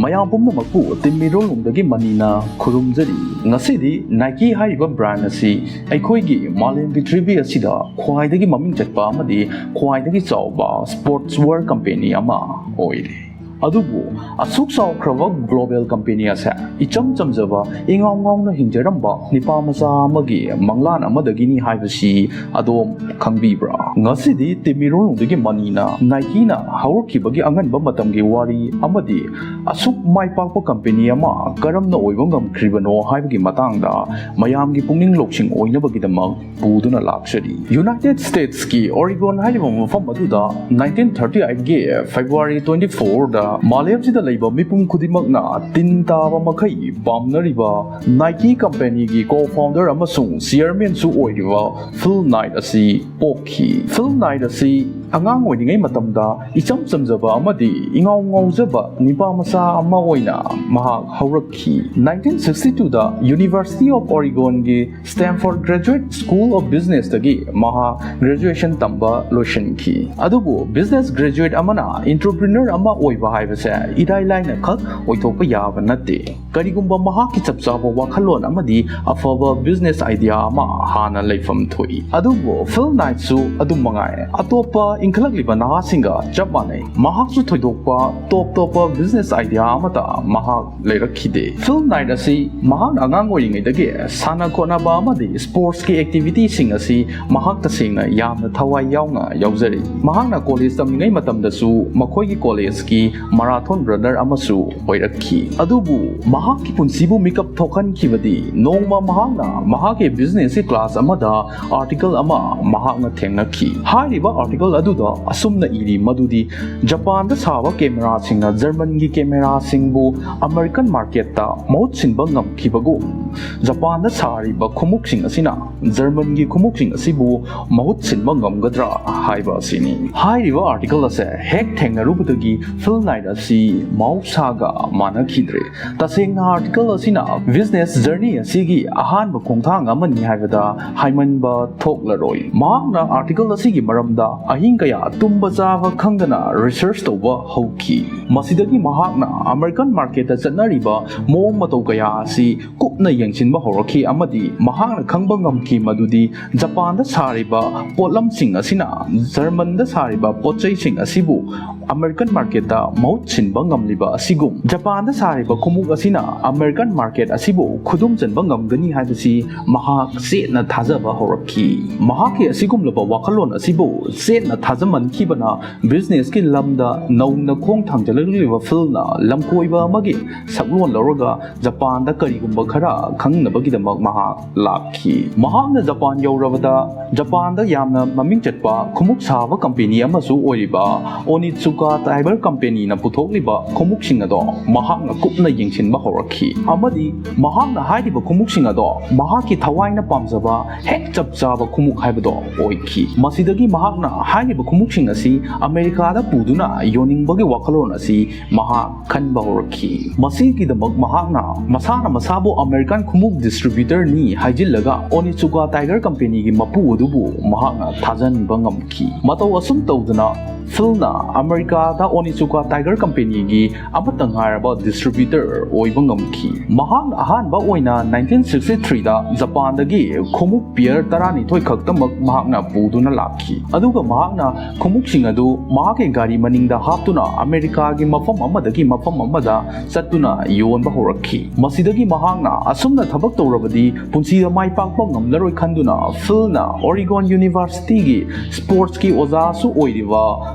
ꯃꯌꯥꯝ ꯄꯨꯝꯅꯃꯛꯄꯨ ꯇꯤꯝꯃꯤꯔꯣꯜꯂꯣꯝꯗꯒꯤ ꯃꯅꯤꯅ ꯈꯨꯔꯨꯝꯖꯔꯤ ꯉꯁꯤꯗꯤ ꯅꯥꯏꯀꯤ ꯍꯥꯏꯔꯤꯕ ꯕ꯭ꯔꯥꯟ ꯑꯁꯤ ꯑꯩꯈꯣꯏꯒꯤ ꯃꯥꯂꯦꯝꯒꯤ ꯄ꯭ꯔꯤꯊꯤꯕꯤ ꯑꯁꯤꯗ ꯈ꯭ꯋꯥꯏꯗꯒꯤ ꯃꯃꯤꯡ ꯆꯠꯄ ꯑꯃꯗꯤ ꯈ꯭ꯋꯥꯏꯗꯒꯤ ꯆꯥꯎꯕ ꯁ꯭ꯄꯣꯔꯠꯁ ꯋꯦꯌꯔ ꯀꯝꯄꯦꯅꯤ ꯑꯃ ꯑꯣꯏꯔꯤ ꯑꯗꯨꯕꯨ ꯑꯁꯨꯛ ꯆꯥꯎꯈ꯭ꯔꯕ ꯒ꯭ꯂꯣꯕꯦꯜ ꯀꯝꯄꯦꯅꯤ ꯑꯁꯦ ꯏꯆꯝ ꯆꯝꯖꯕ ꯏꯉꯥꯎ ꯉꯥꯎꯅ ꯍꯤꯡꯖꯔꯝꯕ ꯅꯤꯄꯥ ꯃꯆꯥ ꯑꯃꯒꯤ ꯃꯪꯂꯥꯟ ꯑꯃꯗꯒꯤꯅꯤ ꯍꯥꯏꯕꯁꯤ ꯑꯗꯣꯝ ꯈꯪꯕꯤꯕ꯭ꯔꯥ? ꯉꯁꯤꯗꯤ ꯇꯤꯝꯃꯤꯔꯣꯜꯂꯣꯝꯗꯒꯤ ꯃꯅꯤꯅ ꯅꯥꯏꯀꯤꯅ ꯍꯧꯔꯛꯈꯤꯕꯒꯤ ꯑꯉꯟꯕ ꯃꯇꯝꯒꯤ ꯋꯥꯔꯤ ꯑꯃꯗꯤ ꯑꯁꯨꯛ ꯃꯥꯏꯄꯥꯛꯄ ꯀꯝꯄꯦꯅꯤ ꯑꯃ ꯀꯔꯝꯅ ꯑꯣꯏꯕ ꯉꯝꯈ꯭ꯔꯤꯕꯅꯣ ꯍꯥꯏꯕꯒꯤ ꯃꯇꯥꯡꯗ ꯃꯌꯥꯝꯒꯤ ꯄꯨꯛꯅꯤꯡ ꯂꯧꯁꯤꯡ ꯑꯣꯏꯅꯕꯒꯤꯗꯃꯛ ꯄꯨꯗꯨꯅ ꯂꯥꯛꯆꯔꯤ꯫ ꯌꯨꯅꯥꯏꯇꯦꯗ ꯁ꯭ꯇꯦꯠꯁꯀꯤ ꯑꯣꯔꯤꯒꯣꯟ ꯍꯥꯏꯔꯤꯕ ꯃꯐꯝ ꯑꯗꯨꯗ 1938ꯒꯤ ꯐꯦꯕ꯭ꯔꯨꯋꯥꯔꯤ 24ꯗ ꯃꯥꯂꯦꯝꯁꯤꯗ ꯂꯩꯕ ꯃꯤꯄꯨꯝ ꯈꯨꯗꯤꯡꯃꯛꯅ ꯇꯤꯟ ꯇꯥꯕ ꯃꯈꯩ ꯄꯥꯝꯅꯔꯤꯕ ꯅꯥꯏꯀꯤ ꯀꯝꯄꯦꯅꯤꯒꯤ ꯀꯣ-ꯐꯥꯎꯟꯗꯔ ꯑꯃꯁꯨꯡ ꯆꯤꯌꯔꯃꯦꯟꯁꯨ ꯑꯣꯏꯔꯤꯕ ꯐꯤꯜ ꯅꯥꯏꯠ ꯑꯁꯤ ꯄꯣꯛꯈꯤ꯫ ꯐꯤꯜ ꯅꯥꯏꯠ ꯑꯁꯤ ꯑꯉꯥꯡ ꯑꯣꯏꯔꯤꯉꯩ ꯃꯇꯝꯗ ꯏꯆꯝ ꯆꯝꯖꯕ ꯑꯃꯗꯤ ꯏꯉꯥꯎ ꯉꯥꯎꯖꯕ ꯅꯤꯄꯥ ꯃꯆꯥ ꯑꯃ ꯑꯣꯏꯅ ꯃꯍꯥꯛ ꯍꯧꯔꯛꯈꯤ꯫ 1962ꯗ ꯌꯨꯅꯤꯚꯔꯁꯤꯇꯤ ꯑꯣꯐ ꯑꯣꯔꯤꯒꯣꯟꯒꯤ ꯁ꯭ꯇꯦꯝꯐꯣꯔꯗ ꯒ꯭ꯔꯦꯖꯨꯑꯦꯠ ꯁ꯭ꯀꯨꯜ ꯑꯣꯐ ꯕꯤꯖꯤꯅꯦꯁꯇꯒꯤ ꯃꯍꯥꯛ ꯒ꯭ꯔꯦꯖꯨꯑꯦꯁꯟ ꯇꯝꯕ ꯂꯣꯏꯁꯤꯟꯈꯤ꯫ ꯑꯗꯨꯕꯨ ꯕꯤꯖꯤꯅꯦꯁ ꯒ꯭ꯔꯦꯖꯨꯑꯦꯠ ꯑꯃꯅ ꯑꯦꯟꯇꯔꯄ꯭ꯔꯤꯅꯔ ꯑꯃ ꯑꯣꯏꯕ ꯍꯥꯏꯕꯁꯦ ꯏꯔꯥꯏ ꯂꯥꯏꯅ ꯈꯛ ꯑꯣꯏꯊꯣꯛꯄ ꯌꯥꯕ ꯅꯠꯇꯦ꯫ ꯀꯔꯤꯒꯨꯝꯕ ꯃꯍꯥꯛꯀꯤ ꯆꯞ ꯆꯥꯕ ꯋꯥꯈꯜꯂꯣꯟ ꯑꯃꯗꯤ ꯑꯐꯕ ꯕꯤꯖꯤꯅꯦꯁ ꯑꯥꯏꯗꯤꯌꯥ ꯑꯃ ꯍꯥꯟꯅ ꯂꯩꯐꯝ ꯊꯣꯛꯏ꯫ ꯑꯗꯨꯕꯨ ꯐꯤꯜ ꯅꯥꯏꯠꯁꯨ ꯑꯗꯨꯝ ꯃꯉꯥꯏ ꯑꯇꯣꯞꯄ ꯏꯟꯈꯠꯂꯛꯂꯤꯕ ꯅꯍꯥꯁꯤꯡꯒ ꯆꯞ ꯃꯥꯟꯅꯩ꯫ ꯃꯍꯥꯛꯁꯨ ꯊꯣꯏꯗꯣꯛꯄ ꯇꯣꯞ ꯇꯣꯞꯄ ꯕꯤꯖꯤꯅꯦꯁ ꯑꯥꯏꯗꯤꯌꯥ ꯑꯃꯠꯇ ꯃꯍꯥꯛ ꯂꯩꯔꯛꯈꯤꯗꯦ꯫ ꯐꯤꯜ ꯅꯥꯏꯠ ꯑꯁꯤ ꯃꯍꯥꯛꯅ ꯑꯉꯥꯡ ꯑꯣꯏꯔꯤꯉꯩꯗꯒꯤ ꯁꯥꯟꯅ ꯈꯣꯠꯅꯕ ꯑꯃꯗꯤ ꯁ꯭ꯄꯣꯔꯠꯁꯀꯤ ꯑꯦꯛꯇꯤꯚꯤꯇꯤꯁꯤꯡ ꯑꯁꯤ ꯃꯍꯥꯛ ꯇꯁꯦꯡꯅ ꯌꯥꯝꯅ ꯊꯋꯥꯏ ꯌꯥꯎꯅ ꯌꯥꯎꯖꯔꯤ꯫ ꯃꯍꯥꯛꯅ ꯀꯣꯂꯦꯖ ꯇꯝꯂꯤꯉꯩ ꯃꯇꯝꯗꯁꯨ ꯃꯈꯣꯏꯒꯤ ꯀꯣꯂꯦꯖꯀꯤ ꯃꯔꯥꯊꯣꯟ ꯔꯟꯅꯔ ꯑꯃꯁꯨ ꯑꯣꯏꯔꯛꯈꯤ꯫ ꯑꯗꯨꯕꯨ ꯃꯍꯥꯛꯀꯤ ꯄꯨꯟꯁꯤꯕꯨ ꯃꯤꯀꯞ ꯊꯣꯛꯍꯟꯈꯤꯕꯗꯤ ꯅꯣꯡꯃ ꯃꯍꯥꯛꯅ ꯃꯍꯥꯛꯀꯤ ꯕꯤꯖꯤꯅꯦꯁꯀꯤ ꯀ꯭ꯂꯥꯁ ꯑꯃꯗ ꯑꯥꯔꯇꯤꯀꯜ ꯑꯃ ꯃꯍꯥꯛꯅ ꯊꯦꯡꯅꯈꯤ꯫ ꯍꯥꯏꯔꯤꯕ ꯑꯥꯔꯇꯤꯀꯜ ꯑꯗꯨꯗ ꯑꯁꯨꯝꯅ ꯏꯔꯤ ꯃꯗꯨꯗꯤ ꯖꯄꯥꯟꯗ ꯁꯥꯕ ꯀꯦꯃꯦꯔꯥꯁꯤꯡꯅ ꯖꯔꯃꯟꯒꯤ ꯀꯦꯃꯦꯔꯥꯁꯤꯡꯕꯨ ꯑꯃꯦꯔꯤꯀꯟ ꯃꯥꯔꯀꯦꯠꯇ ꯃꯍꯨꯠ ꯁꯤꯟꯕ ꯉꯝꯈꯤꯕꯒꯨꯝ ꯖꯄꯥꯟꯗ ꯁꯥꯔꯤꯕ ꯈꯣꯡꯎꯞꯁꯤꯡ ꯑꯁꯤꯅ ꯖꯔꯃꯟꯒꯤ ꯈꯣꯡꯎꯞꯁꯤꯡ ꯑꯁꯤꯕꯨ ꯃꯍꯨꯠ ꯁꯤꯟꯕ ꯉꯝꯒꯗ꯭ꯔꯥ ꯍꯥꯏꯕ ꯑꯁꯤꯅꯤ꯫ ꯍꯥꯏꯔꯤꯕ ꯑꯥꯔꯇꯤꯀꯜ ꯑꯁꯦ ꯍꯦꯛ ꯊꯦꯡꯅꯔꯨꯕꯗꯒꯤ ꯐꯤꯜ ꯅꯥꯏꯠ ꯑꯁꯤ ꯃꯍꯧꯁꯥꯒ ꯃꯥꯟꯅꯈꯤꯗ꯭ꯔꯦ꯫ ꯇꯁꯦꯡꯅ ꯑꯥꯔꯇꯤꯀꯜ ꯑꯁꯤꯅ ꯕꯤꯖꯤꯅꯦꯁ ꯖꯔꯅꯤ ꯑꯁꯤꯒꯤ ꯑꯍꯥꯟꯕ ꯈꯣꯡꯊꯥꯡ ꯑꯃꯅꯤ ꯍꯥꯏꯕꯗ ꯍꯥꯏꯃꯟꯕ ꯊꯣꯛꯂꯔꯣꯏ꯫ ꯃꯍꯥꯛꯅ ꯑꯥꯔꯇꯤꯀꯜ ꯑꯁꯤꯒꯤ ꯃꯔꯝꯗ ꯑꯍꯤꯡ ꯀꯌꯥ ꯇꯨꯝꯕ ꯆꯥꯕ ꯈꯪꯗꯅ ꯔꯤꯁꯔꯆ ꯇꯧꯕ ꯍꯧꯈꯤ꯫ ꯃꯁꯤꯗꯒꯤ ꯃꯍꯥꯛꯅ ꯑꯃꯦꯔꯤꯀꯟ ꯃꯥꯔꯀꯦꯠꯇ ꯆꯠꯅꯔꯤꯕ ꯃꯑꯣꯡ ꯃꯇꯧ ꯀꯌా ꯑꯁꯤ ꯀꯨꯞꯅ ꯌꯦꯡꯁꯤꯟꯕ ꯍꯧꯔꯛꯈꯤ ꯑꯃꯗꯤ ꯃꯍꯥꯛꯅ ꯈꯪꯕ ꯉꯝꯈꯤ ꯃꯗꯨꯗꯤ ꯖꯄꯥꯟꯗ ꯁꯥꯔꯤꯕ ꯄꯣꯠꯂꯝꯁꯤꯡ ꯑꯁꯤꯅ ꯖꯔꯃꯟꯗ ꯁꯥꯔꯤꯕ ꯄꯣꯠꯆꯩꯁꯤꯡ ꯑꯁꯤꯕꯨ ꯑꯃꯦꯔꯤꯀꯟ ꯃꯥꯔꯀꯦꯠꯇ ꯃꯍꯨꯠ ꯁꯤꯟꯕ ꯉꯝꯂꯤꯕ ꯑꯁꯤꯒꯨꯝ ꯖꯄꯥꯟꯗ ꯁꯥꯔꯤꯕ ꯈꯣꯡꯎꯞ ꯑꯁꯤꯅ ꯑꯃꯦꯔꯤꯀꯟ ꯃꯥꯔꯀꯦꯠ ꯑꯁꯤꯕꯨ ꯈꯨꯗꯨꯝ ꯆꯟꯕ ꯉꯝꯒꯅꯤ ꯍꯥꯏꯕꯁꯤ ꯃꯍꯥꯛ ꯆꯦꯠꯅ ꯊꯥꯖꯕ ꯍꯧꯔꯛꯈꯤ꯫ ꯃꯍꯥꯛꯀꯤ ꯑꯁꯤꯒꯨꯝꯂꯕ ꯋꯥꯈꯜꯂꯣꯟ ꯑꯁꯤꯕꯨ ꯆꯦꯠꯅ ꯊꯥꯖꯃꯟꯈꯤꯕꯅ ꯕꯤꯖꯤꯅꯦꯁꯀꯤ ꯂꯝꯗ ꯅꯧꯅ ꯈꯣꯡ ꯊꯥꯡꯖꯤꯜꯂꯛꯂꯤꯕ ꯐꯤꯜꯅ ꯂꯝꯀꯣꯏꯕ ꯑꯃꯒꯤ ꯁꯛꯂꯣꯟ ꯂꯧꯔꯒ ꯖꯄꯥꯟꯗ ꯀꯔꯤꯒꯨꯝꯕ ꯈꯔ ꯈꯪꯅꯕꯒꯤꯗꯃꯛ ꯃꯍꯥꯛ ꯂꯥꯛꯈꯤ꯫ ꯃꯍꯥꯛꯅ ꯖꯄꯥꯟ ꯌꯧꯔꯕꯗ ꯖꯄꯥꯟꯗ ꯌꯥꯝꯅ ꯃꯃꯤꯡ ꯆꯠꯄ ꯈꯣꯡꯎꯞ ꯁꯥꯕ ꯀꯝꯄꯦꯅꯤ ꯑꯃꯁꯨ ꯑꯣꯏꯔꯤꯕ ꯑꯣꯅꯤꯠꯁꯨꯀꯥ ꯇꯥꯏꯒꯔ ꯀꯝꯄꯦꯅꯤꯅ ꯄꯨꯊꯣꯛꯂꯤꯕ ꯈꯣꯡꯎꯞꯁꯤꯡ ꯑꯗꯣ ꯃꯍꯥꯛꯅ ꯀꯨꯞꯅ ꯌꯦꯡꯁꯤꯟꯕ ꯍꯧꯔꯛꯈꯤ ꯑꯃꯗꯤ ꯃꯍꯥꯛꯅ ꯍꯥꯏꯔꯤꯕ ꯈꯣꯡꯎꯞꯁꯤꯡ ꯑꯗꯣ ꯃꯍꯥꯛꯀꯤ ꯊꯋꯥꯏꯅ ꯄꯥꯝꯖꯕ ꯍꯦꯛ ꯆꯞ ꯆꯥꯕ ꯈꯣꯡꯎꯞ ꯍꯥꯏꯕꯗꯣ ꯑꯣꯏꯈꯤ꯫ ꯃꯁꯤꯗꯒꯤ ꯃꯍꯥꯛꯅ ꯍꯥꯏꯔꯤꯕ ꯈꯣꯡꯎꯞꯁꯤꯡ ꯑꯁꯤ ꯑꯃꯦꯔꯤꯀꯥꯗ ꯄꯨꯗꯨꯅ ꯌꯣꯟꯅꯤꯡꯕꯒꯤ ꯋꯥꯈꯜꯂꯣꯟ ꯑꯁꯤ ꯃꯍꯥꯛ ꯈꯟꯕ ꯍꯧꯔꯛꯈꯤ꯫ ꯃꯁꯤꯒꯤꯗꯃꯛ ꯃꯍꯥꯛꯅ ꯃꯁꯥꯅ ꯃꯁꯥꯕꯨ ꯑꯃꯦꯔꯤꯀꯟ ꯈꯣꯡꯎꯞ ꯗꯤꯁꯇ꯭ꯔꯤꯕ꯭ꯌꯨꯇꯔꯅꯤ ꯍꯥꯏꯖꯤꯜꯂꯒ ꯑꯣꯅꯤꯠꯁꯨꯀꯥ ꯇꯥꯏꯒꯔ ꯀꯝꯄꯦꯅꯤꯒꯤ ꯃꯄꯨ ꯑꯗꯨꯕꯨ ꯃꯍꯥꯛꯅ ꯊꯥꯖꯍꯟꯕ ꯉꯝꯈꯤ꯫ ꯃꯇꯧ ꯑꯁꯨꯝ ꯇꯧꯗꯨꯅ ꯐꯤꯜꯅ ꯑꯃꯦꯔꯤꯀꯥꯗ ꯑꯣꯅꯤꯠꯁꯨꯀꯥ ꯇꯥꯏꯒꯔ ꯀꯝꯄꯦꯅꯤꯒꯤ ꯑꯃꯠꯇ ꯉꯥꯏꯔꯕ ꯗꯤꯁꯇ꯭ꯔꯤꯕ꯭ꯌꯨꯇꯔ ꯑꯣꯏꯕ ꯉꯝꯈꯤ꯫ ꯃꯍꯥꯛꯅ ꯑꯍꯥꯟꯕ ꯑꯣꯏꯅ 1963ꯗ ꯖꯄꯥꯟꯗꯒꯤ ꯈꯣꯡꯎꯞ ꯄꯤꯌꯔ 12 ꯈꯛꯇꯃꯛ ꯃꯍꯥꯛꯅ ꯄꯨꯗꯨꯅ ꯂꯥꯛꯈꯤ꯫ ꯑꯗꯨꯒ ꯃꯍꯥꯛꯅ ꯈꯣꯡꯎꯞꯁꯤꯡ ꯑꯗꯨ ꯃꯍꯥꯛꯀꯤ ꯒꯥꯔꯤ ꯃꯅꯤꯡꯗ ꯍꯥꯞꯇꯨꯅ ꯑꯃꯦꯔꯤꯀꯥꯒꯤ ꯃꯐꯝ ꯑꯃꯗꯒꯤ ꯃꯐꯝ ꯑꯃꯗ ꯆꯠꯇꯨꯅ ꯌꯣꯟꯕ ꯍꯧꯔꯛꯈꯤ꯫ ꯃꯁꯤꯗꯒꯤ ꯃꯍꯥꯛꯅ ꯑꯁꯨꯝꯅ ꯊꯕꯛ ꯇꯧꯔꯕꯗꯤ ꯄꯨꯟꯁꯤꯗ ꯃꯥꯏ ꯄꯥꯛꯄ ꯉꯝꯂꯔꯣꯏ ꯈꯟꯗꯨꯅ ꯐꯤꯜꯅ ꯑꯣꯔꯤꯒꯣꯟ ꯌꯨꯅꯤꯚꯔꯁꯤꯇꯤꯒꯤ ꯁ꯭ꯄꯣꯔꯠꯁꯀꯤ ꯑꯣꯖꯥꯁꯨ ꯑꯣꯏꯔꯤꯕ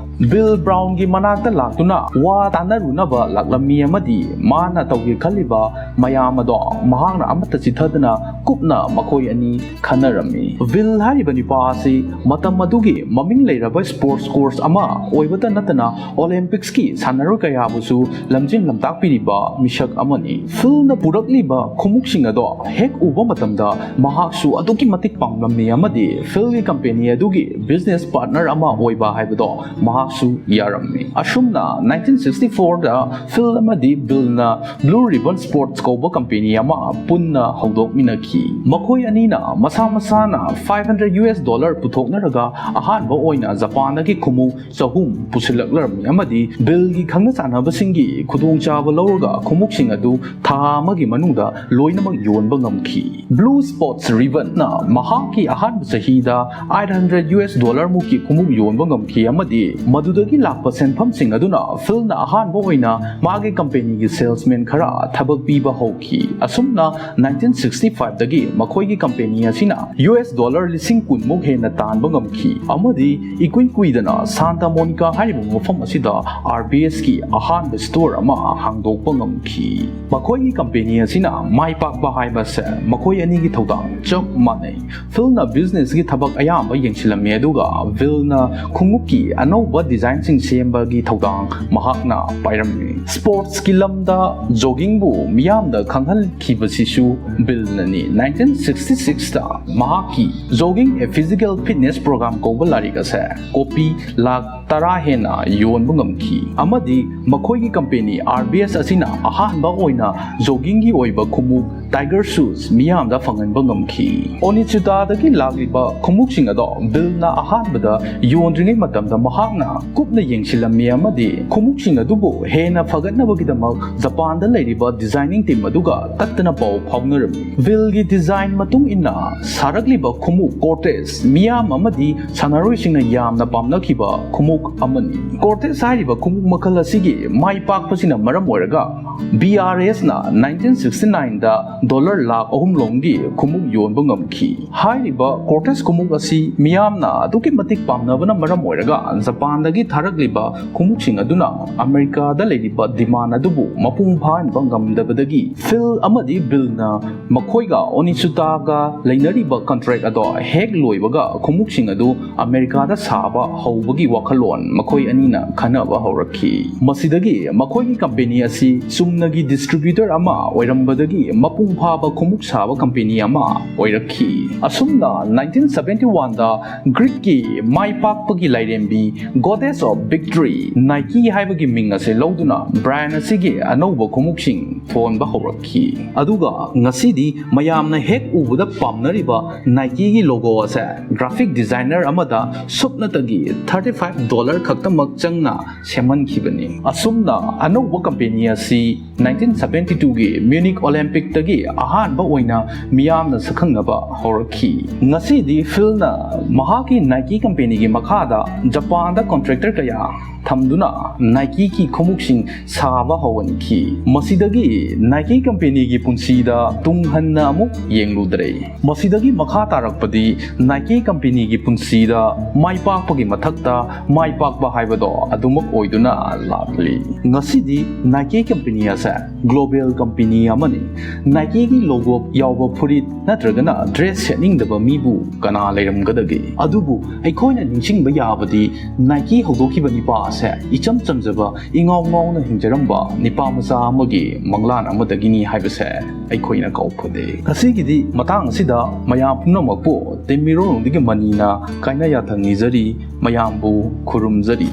ꯕꯤꯜ ꯕ꯭ꯔꯥꯎꯟꯒꯤ ꯃꯅꯥꯛꯇ ꯂꯥꯛꯇꯨꯅ ꯋꯥ ꯇꯥꯟꯅꯔꯨꯅꯕ ꯂꯥꯛꯂꯝꯃꯤ ꯑꯃꯗꯤ ꯃꯥꯅ ꯇꯧꯒꯦ ꯈꯜꯂꯤꯕ ꯃꯌꯥꯝ ꯑꯗꯣ ꯃꯍꯥꯛꯅ ꯑꯃꯠꯇ ꯆꯤꯊꯗꯅ ꯀꯨꯞꯅ ꯃꯈꯣꯏ ꯑꯅꯤ ꯈꯟꯅꯔꯝꯃꯤ꯫ ꯕꯤꯜ ꯍꯥꯏꯔꯤꯕ ꯅꯨꯄꯥ ꯑꯁꯤ ꯃꯇꯝ ꯑꯗꯨꯒꯤ ꯃꯃꯤꯡ ꯂꯩꯔꯕ ꯁ꯭ꯄꯣꯔꯠꯁ ꯀꯣꯔꯁ ꯑꯃ ꯑꯣꯏꯕꯇ ꯅꯠꯇꯅ ꯑꯣꯂꯦꯝꯄꯤꯛꯁꯀꯤ ꯁꯥꯟꯅꯔꯣꯏ ꯀꯌꯥꯕꯨꯁꯨ ꯂꯝꯖꯤꯡ ꯂꯝꯇꯥꯛꯄꯤꯔꯤꯕ ꯃꯤꯁꯛ ꯑꯃꯅꯤ꯫ ꯐꯤꯜꯅ ꯄꯨꯔꯛꯂꯤꯕ ꯈꯣꯡꯎꯞꯁꯤꯡ ꯑꯗꯣ ꯍꯦꯛ ꯎꯕ ꯃꯇꯝꯗ ꯃꯍꯥꯛꯁꯨ ꯑꯗꯨꯛꯀꯤ ꯃꯇꯤꯛ ꯄꯥꯝꯂꯝꯃꯤ ꯑꯃꯗꯤ ꯐꯤꯜꯒꯤ ꯀꯝꯄꯦꯅꯤ ꯑꯗꯨꯒꯤ ꯕꯤꯖꯤꯅꯦꯁ ꯄꯥꯔꯠꯅꯔ ꯑꯃ ꯑꯣꯏꯕ ꯍꯥꯏꯕꯗꯣ ꯃꯍꯥꯛꯁꯨ ꯌꯥꯔꯝꯃꯤ꯫ ꯑꯁꯨꯝꯅ 1964ꯗ ꯐꯤꯜ ꯑꯃꯗꯤ ꯕꯤꯜꯅ ꯕ꯭ꯂꯨ ꯔꯤꯕꯟ ꯁ꯭ꯄꯣꯔꯠꯁ ꯀꯧꯕ ꯀꯝꯄꯦꯅꯤ ꯑꯃ ꯄꯨꯟꯅ ꯍꯧꯗꯣꯛꯃꯤꯟꯅꯈꯤ꯫ ꯃꯈꯣꯏ ꯑꯅꯤꯅ ꯃꯁꯥ ꯃꯁꯥꯅ $500 ꯄꯨꯊꯣꯛꯅꯔꯒ ꯑꯍꯥꯟꯕ ꯑꯣꯏꯅ Japan-dagi khumuk chahum pusilaklarami amadi bill-gi khangna chanhabasingi khudongchaba lawraga khumuksing adu tha amagi manungda loinamak yonba ngamkhi. Blue Spots Ribbon na mahaki ahanba chahida $800 muki khumuk yonba ngamkhi amadi madudagi lakpa senphamsing aduna Phil na ahanba oina magi company gi salesman khara thabak piba hokhi. Asumna 1965 dagi makhoigi company asina $10 lising kunmuk hena tanba ngamkhi. Amadi ikui kuidana Santa Monica haribu mafam asida RBS ki ahanba store ama hangdokpa ngamkhi. Makhoigi company asina maipakba haiba se makhoi ani gi thodang chap manai. Phil na business gi thabak ayamba yengsilame aduga Will na khungukki anauba design sing semba gi thodang mahakna pairamni. Sports ki lamda jogging bu miyamda khanghal khibasisu Bill nani 1966 ta mahaki jogging a physical fitness program ko balari ka se copy lakh tara hena yon bungamki amadi makhoigi company RBS asina ahanba oina jogging gi oiba khumuk tiger shoes miyamda fangan bangamki Onitsuta dagi lagliba khumuk sing ado Bill na ahanba da yondringai matamda mahakna kupna yengsilami amadi khumuk sing adubu hena fagatna bagidamak Japan da lairiba designing team aduga tattana pau phaunarami Bill gi design matung inna saragliba khumuk Cortez miyam amadi sanaroi singna yamna pamnakhiba khumuk amani Cortez hariba khumuk makhal asigi mai pakpasina maram oiraga BRS na 1969 da $1 lakh longi khumuk yonba ngamkhi hariba Cortez khumuk asi miyamna aduki matik pamnabana maram oiraga Japan dagi tharagliba khumuk sing aduna America da leiriba demand adubu mapung phan bangamdabadagi Phil amadi Bill na makhoiga Onitsuta ga leinariba contract ado hek loibaga khumuk sing adu America da saba hobagi wakhalon makhoi anina khanaba horakhi masidagi makhoigi company asi sumnagi distributor ama oirambadagi mapung phaba khumuk saba company ama oirakhi asumna 1971 da Greek ki maipakpagi lairembi Goddess of Victory Nike haibagi ming ase loduna brand asigi anouba khumuk sing phone ba horakhi aduga ngasidi mayamna hek ubuda pamnariba Nike gi logo ase graphic designer amada supnatagi $35 khaktamak changna semankhibani asumna anouba company asi 1972 gi Munich Olympic tagi ahanba oina miyamna sakhangnaba horakhi ngasidi Phil na mahaki Nike company gi makhada Japan da contractor kaya thamduna Nike ki khumuksing saba hawankhi masidagi Nike company gi punsida tunghanna amuk yengludre masidagi makha tarakpadi Nike company gi punsida maipakpagi mathakta maipakba haibado adumak oiduna lakli ngasidi Nike company asa global company amani Nike gi logo yawba phurit natragana dress setting daba mibu kana leiramgadagi adubu aikhoina ningchingba yabadi Nike hodokibani pa ase icham chamjaba ingaw ngawna hingjaramba nipa macha amagi manglan amadagini haibase aikhoina kaupode asigidi matang asida mayam punamakpo temiro digi manina kaina yathang nizari mayambu khurumjari